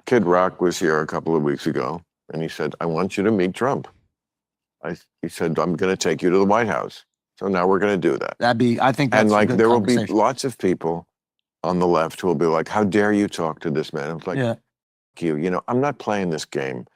Kid Rock was here a couple of weeks ago, and he said, I want you to meet Trump. He said, I'm going to take you to the White House. So now we're going to do that. I think that's and like a good there will be conversation. lots of people on the left who will be like, how dare you talk to this man? I'm like, Yeah. you know, I'm not playing this game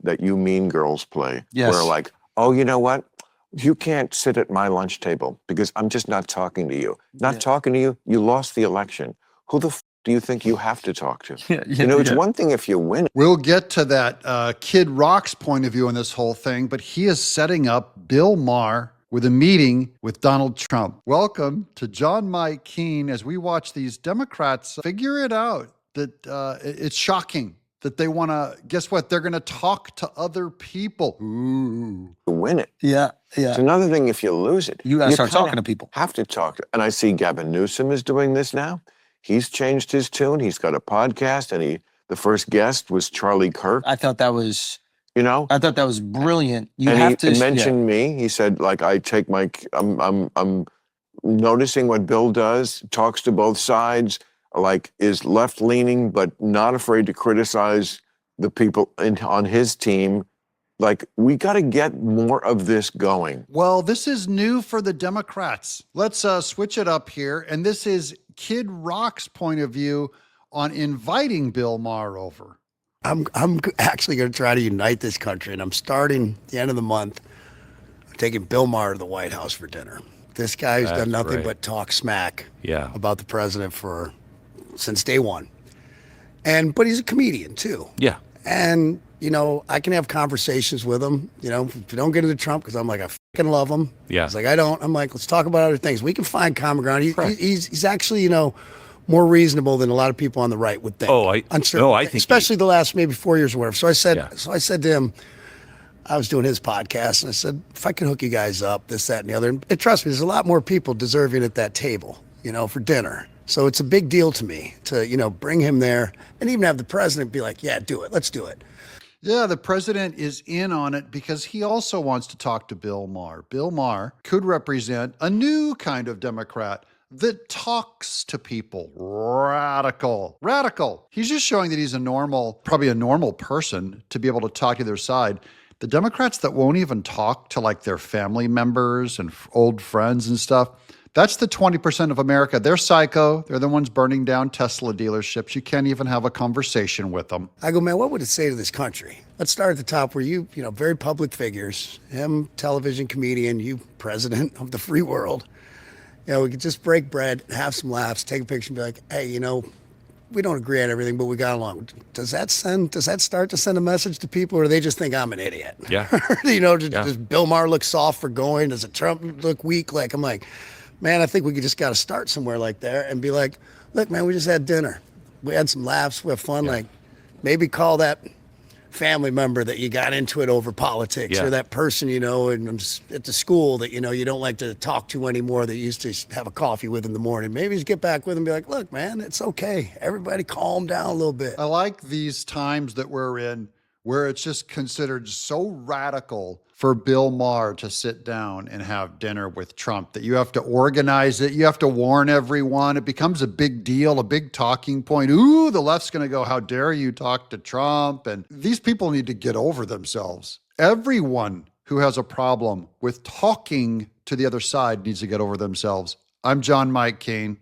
that you mean girls play. Yes. Where like, oh, you know what? You can't sit at my lunch table because I'm just not talking to you. Not talking to you, you lost the election. Who the do you think you have to talk to? You know, it's one thing if you win. We'll get to that Kid Rock's point of view on this whole thing, but he is setting up Bill Maher with a meeting with Donald Trump. Welcome to John Mike Keene as we watch these Democrats figure it out that it's shocking that they want to, guess what? They're going to talk to other people. Ooh. To win it. Yeah. It's another thing if you lose it. You got to start talking to people. Have to talk. And I see Gavin Newsom is doing this now. He's changed his tune. He's got a podcast, and the first guest was Charlie Kirk. I thought that was, I thought that was brilliant. He mentioned me. He said, like, I'm noticing what Bill does, talks to both sides, like is left leaning, but not afraid to criticize the people on his team. Like, we got to get more of this going. Well, this is new for the Democrats. Let's switch it up here. And this is Kid Rock's point of view on inviting Bill Maher over. I'm actually going to try to unite this country, and I'm starting at the end of the month. I'm taking Bill Maher to the White House for dinner. This guy's done nothing but talk smack about the president since day one. But he's a comedian too. Yeah. And, I can have conversations with him, if you don't get into Trump, because I'm like, I fucking love him. Yeah. He's like, I don't. I'm like, let's talk about other things. We can find common ground. He's actually, more reasonable than a lot of people on the right would think. I think especially the last maybe 4 years or whatever. So I said to him, I was doing his podcast, and I said, if I can hook you guys up, this, that, and the other. And trust me, there's a lot more people deserving at that table, for dinner. So it's a big deal to me to, bring him there and even have the president be like, yeah, do it. Let's do it. Yeah, the president is in on it because he also wants to talk to Bill Maher. Bill Maher could represent a new kind of Democrat that talks to people. Radical. He's just showing that he's probably a normal person to be able to talk to their side. The Democrats that won't even talk to like their family members and old friends and stuff, that's the 20% of America. They're psycho. They're the ones burning down Tesla dealerships. You can't even have a conversation with them. I go, man, what would it say to this country? Let's start at the top where you very public figures, him, television comedian, you president of the free world. We could just break bread, have some laughs, take a picture and be like, hey, we don't agree on everything, but we got along. Does that start to send a message to people, or do they just think I'm an idiot? Yeah. Does Bill Maher look soft for going? Does Trump look weak? Like, I'm like, man, I think we just got to start somewhere like there and be like, look, man, we just had dinner. We had some laughs. We had fun. Yeah. Like, maybe call that family member that you got into it over politics, or that person, at the school that, you don't like to talk to anymore that you used to have a coffee with in the morning. Maybe just get back with him and be like, look, man, it's okay. Everybody calm down a little bit. I like these times that we're in where it's just considered so radical for Bill Maher to sit down and have dinner with Trump that you have to organize it. You have to warn everyone. It becomes a big deal, a big talking point. Ooh, the left's going to go, how dare you talk to Trump? And these people need to get over themselves. Everyone who has a problem with talking to the other side needs to get over themselves. I'm John Mike Keene.